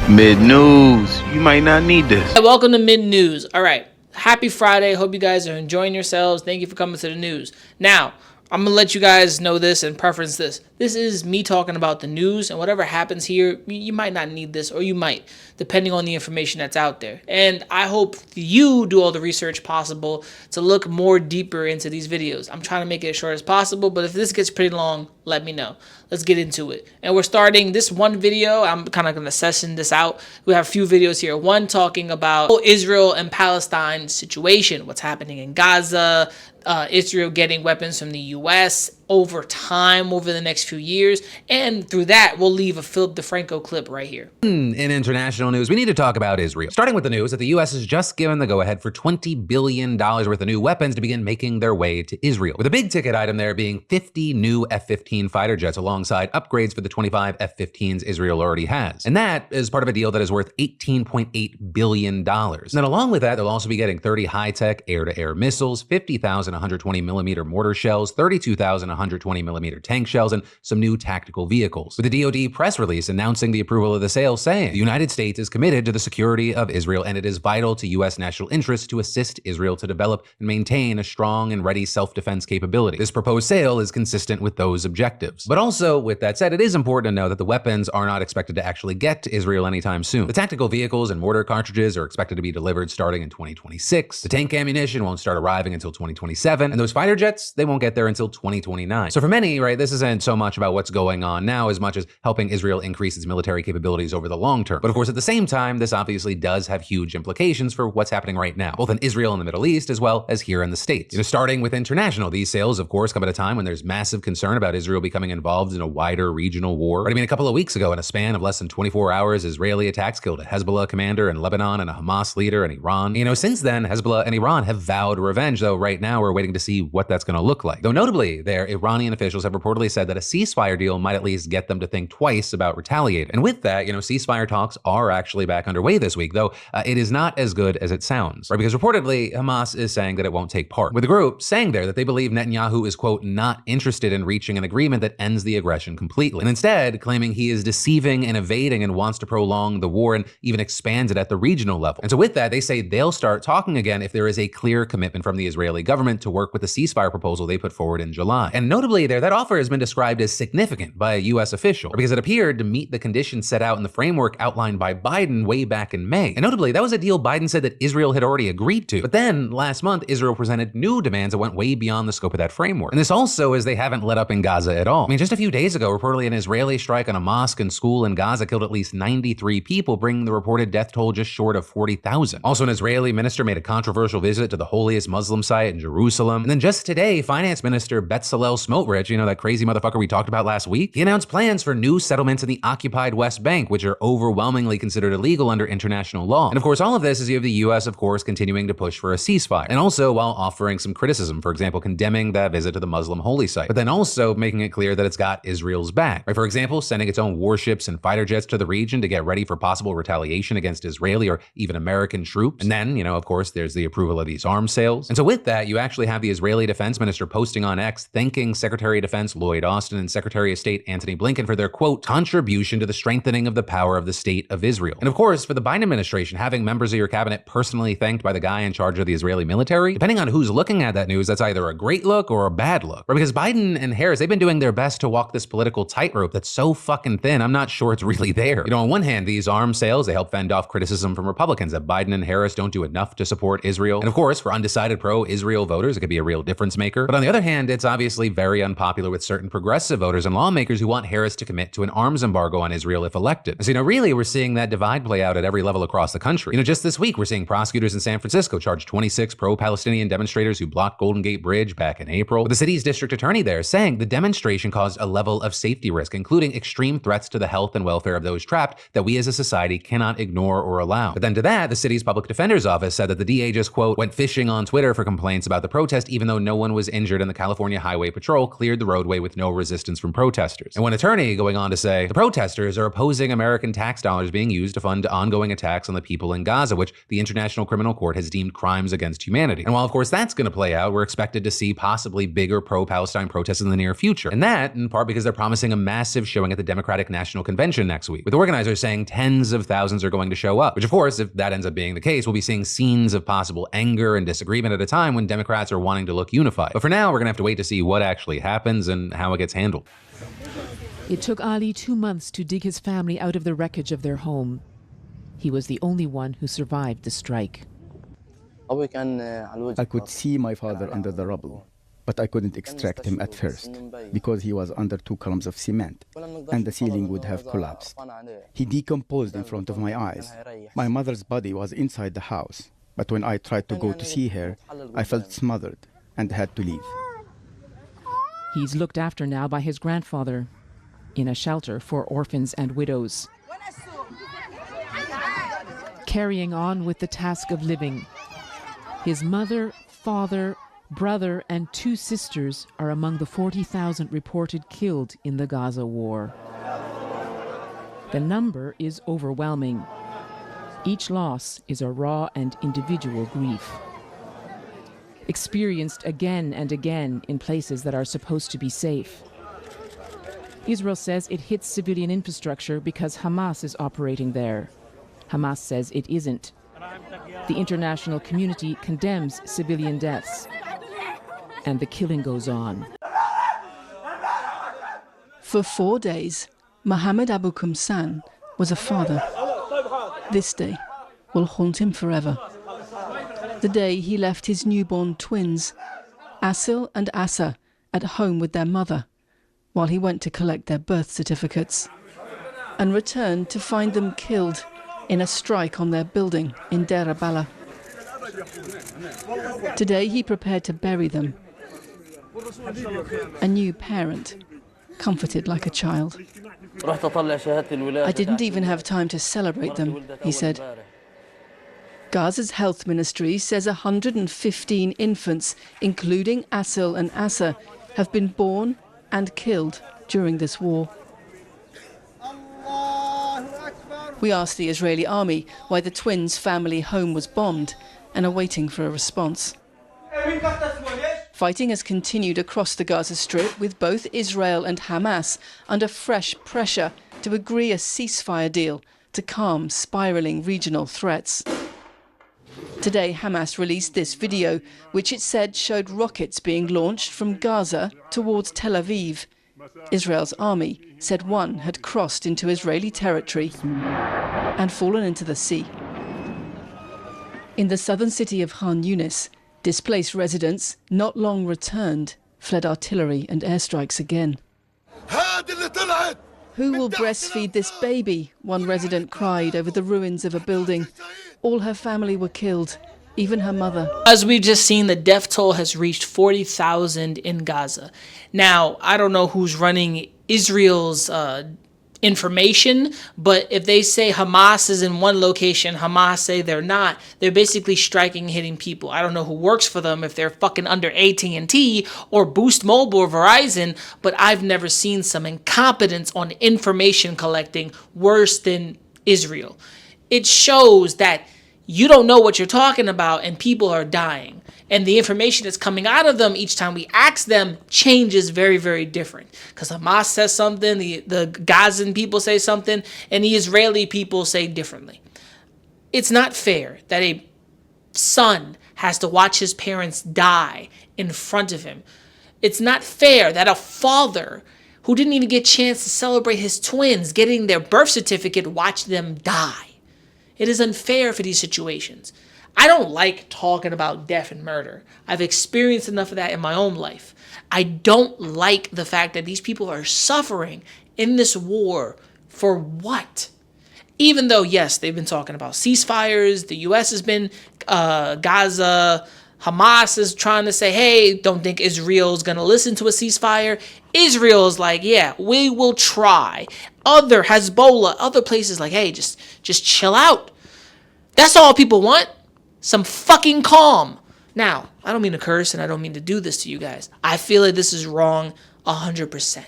Mid news. You might not need this. Hey, welcome to Mid News. All right. Happy Friday. Hope you guys are enjoying yourselves. Thank you for coming to the news. Now, I'm going to let you guys know this and preference this. This is me talking about the news, and whatever happens here, you might not need this, or you might, depending on the information that's out there. And I hope you do all the research possible to look more deeper into these videos. I'm trying to make it as short as possible, but if this gets pretty long, let me know. Let's get into it. And we're starting this one video. I'm kind of going to session this out. We have a few videos here. One talking about Israel and Palestine situation, what's happening in Gaza, Israel getting weapons from the U.S. over time, over the next few years. And through that, we'll leave a Philip DeFranco clip right here. In international news, we need to talk about Israel. Starting with the news that the U.S. has just given the go-ahead for $20 billion worth of new weapons to begin making their way to Israel, with a big ticket item there being 50 new F-15 fighter jets alongside upgrades for the 25 F-15s Israel already has. And that is part of a deal that is worth $18.8 billion. And then along with that, they'll also be getting 30 high-tech air-to-air missiles, 50,000 120mm mortar shells, 32,000 120mm tank shells, and some new tactical vehicles. With the DoD press release announcing the approval of the sale, saying the United States is committed to the security of Israel and it is vital to U.S. national interests to assist Israel to develop and maintain a strong and ready self-defense capability. This proposed sale is consistent with those objectives. But also, with that said, it is important to know that the weapons are not expected to actually get to Israel anytime soon. The tactical vehicles and mortar cartridges are expected to be delivered starting in 2026. The tank ammunition won't start arriving until 2027. And those fighter jets, they won't get there until 2029. So for many, right, this isn't so much about what's going on now as much as helping Israel increase its military capabilities over the long term. But of course, at the same time, this obviously does have huge implications for what's happening right now, both in Israel and the Middle East, as well as here in the States. Starting with international, these sales, of course, come at a time when there's massive concern about Israel becoming involved in a wider regional war. Right? I mean, a couple of weeks ago, in a span of less than 24 hours, Israeli attacks killed a Hezbollah commander in Lebanon and a Hamas leader in Iran. Since then, Hezbollah and Iran have vowed revenge, though right now we're waiting to see what that's going to look like. Though notably, their Iranian officials have reportedly said that a ceasefire deal might at least get them to think twice about retaliating. And with that, ceasefire talks are actually back underway this week, though it is not as good as it sounds, right? Because reportedly, Hamas is saying that it won't take part, with the group saying there that they believe Netanyahu is, quote, not interested in reaching an agreement that ends the aggression completely, and instead claiming he is deceiving and evading and wants to prolong the war and even expand it at the regional level. And so with that, they say they'll start talking again if there is a clear commitment from the Israeli government to work with the ceasefire proposal they put forward in July. And notably there, that offer has been described as significant by a U.S. official because it appeared to meet the conditions set out in the framework outlined by Biden way back in May. And notably, that was a deal Biden said that Israel had already agreed to. But then last month, Israel presented new demands that went way beyond the scope of that framework. And this also is they haven't let up in Gaza at all. I mean, just a few days ago, reportedly an Israeli strike on a mosque and school in Gaza killed at least 93 people, bringing the reported death toll just short of 40,000. Also, an Israeli minister made a controversial visit to the holiest Muslim site in Jerusalem. And then just today, Finance Minister Bezalel Smotrich, that crazy motherfucker we talked about last week, he announced plans for new settlements in the occupied West Bank, which are overwhelmingly considered illegal under international law. And of course, all of this is you have the U.S., of course, continuing to push for a ceasefire. And also while offering some criticism, for example, condemning that visit to the Muslim holy site, but then also making it clear that it's got Israel's back. Right? For example, sending its own warships and fighter jets to the region to get ready for possible retaliation against Israeli or even American troops. And then, of course, there's the approval of these arms sales. And so with that, you actually have the Israeli defense minister posting on X thanking Secretary of Defense Lloyd Austin and Secretary of State Antony Blinken for their, quote, contribution to the strengthening of the power of the state of Israel. And of course, for the Biden administration, having members of your cabinet personally thanked by the guy in charge of the Israeli military, depending on who's looking at that news, that's either a great look or a bad look. Right? Because Biden and Harris, they've been doing their best to walk this political tightrope that's so fucking thin, I'm not sure it's really there. On one hand, these arms sales, they help fend off criticism from Republicans that Biden and Harris don't do enough to support Israel. And of course, for undecided pro-Israel voters, it could be a real difference maker. But on the other hand, it's obviously very unpopular with certain progressive voters and lawmakers who want Harris to commit to an arms embargo on Israel if elected. So, really, we're seeing that divide play out at every level across the country. Just this week, we're seeing prosecutors in San Francisco charge 26 pro-Palestinian demonstrators who blocked Golden Gate Bridge back in April, with the city's district attorney there saying the demonstration caused a level of safety risk, including extreme threats to the health and welfare of those trapped that we as a society cannot ignore or allow. But then to that, the city's public defender's office said that the DA just, quote, went fishing on Twitter for complaints about the protest, even though no one was injured and the California Highway Patrol patrol cleared the roadway with no resistance from protesters. And one attorney going on to say, the protesters are opposing American tax dollars being used to fund ongoing attacks on the people in Gaza, which the International Criminal Court has deemed crimes against humanity. And while of course that's going to play out, we're expected to see possibly bigger pro-Palestine protests in the near future. And that, in part because they're promising a massive showing at the Democratic National Convention next week, with organizers saying tens of thousands are going to show up, which of course, if that ends up being the case, we'll be seeing scenes of possible anger and disagreement at a time when Democrats are wanting to look unified. But for now, we're going to have to wait to see what actually happens and how it gets handled. It took Ali 2 months to dig his family out of the wreckage of their home. He was the only one who survived the strike. I could see my father under the rubble, but I couldn't extract him at first because he was under 2 columns of cement and the ceiling would have collapsed. He decomposed in front of my eyes. My mother's body was inside the house, but when I tried to go to see her, I felt smothered and had to leave. He's looked after now by his grandfather in a shelter for orphans and widows, carrying on with the task of living. His mother, father, brother, and 2 sisters are among the 40,000 reported killed in the Gaza war. The number is overwhelming. Each loss is a raw and individual grief, experienced again and again in places that are supposed to be safe. Israel says it hits civilian infrastructure because Hamas is operating there. Hamas says it isn't. The international community condemns civilian deaths, and the killing goes on. For 4 days, Mohammed Abu Kumsan was a father. This day will haunt him forever. The day he left his newborn twins, Asil and Asa, at home with their mother, while he went to collect their birth certificates, and returned to find them killed in a strike on their building in Deir Bala. Today he prepared to bury them. A new parent, comforted like a child. I didn't even have time to celebrate them, he said. Gaza's health ministry says 115 infants, including Asil and Asa, have been born and killed during this war. We asked the Israeli army why the twins' family home was bombed and are waiting for a response. Fighting has continued across the Gaza Strip, with both Israel and Hamas under fresh pressure to agree a ceasefire deal to calm spiralling regional threats. Today, Hamas released this video, which it said showed rockets being launched from Gaza towards Tel Aviv. Israel's army said one had crossed into Israeli territory and fallen into the sea. In the southern city of Khan Yunis, displaced residents, not long returned, fled artillery and airstrikes again. Who will breastfeed this baby? One resident cried over the ruins of a building. All her family were killed, even her mother. As we've just seen, the death toll has reached 40,000 in Gaza. Now, I don't know who's running Israel's information, but if they say Hamas is in one location, Hamas say they're not, they're basically striking and hitting people. I don't know who works for them, if they're fucking under AT&T or Boost Mobile or Verizon, but I've never seen some incompetence on information collecting worse than Israel. It shows that you don't know what you're talking about and people are dying. And the information that's coming out of them each time we ask them changes very, very different. Because Hamas says something, the Gazan people say something, and the Israeli people say differently. It's not fair that a son has to watch his parents die in front of him. It's not fair that a father who didn't even get a chance to celebrate his twins getting their birth certificate watch them die. It is unfair for these situations. I don't like talking about death and murder. I've experienced enough of that in my own life. I don't like the fact that these people are suffering in this war for what? Even though, yes, they've been talking about ceasefires. The U.S. has been Gaza. Hamas is trying to say, hey, don't think Israel's going to listen to a ceasefire. Israel's like, yeah, we will try. Other Hezbollah, other places like, hey, just chill out. That's all people want. Some fucking calm. Now, I don't mean to curse and I don't mean to do this to you guys. I feel like this is wrong 100%.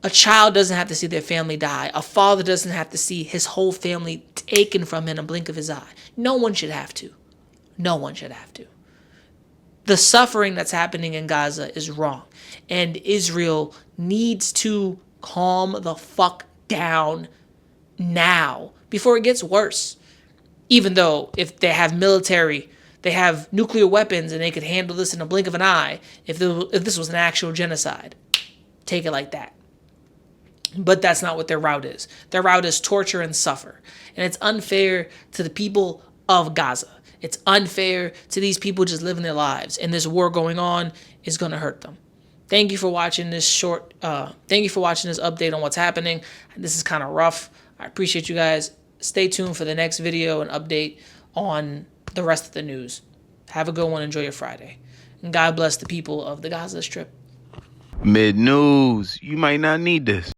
A child doesn't have to see their family die. A father doesn't have to see his whole family taken from him in a blink of his eye. No one should have to. No one should have to. The suffering that's happening in Gaza is wrong. And Israel needs to calm the fuck down now before it gets worse. Even though if they have military, they have nuclear weapons and they could handle this in a blink of an eye if this was an actual genocide. Take it like that. But that's not what their route is. Their route is torture and suffer. And it's unfair to the people of Gaza. It's unfair to these people just living their lives. And this war going on is going to hurt them. Thank you for watching this thank you for watching this update on what's happening. This is kind of rough. I appreciate you guys. Stay tuned for the next video and update on the rest of the news. Have a good one. Enjoy your Friday. And God bless the people of the Gaza Strip. Mid news. You might not need this.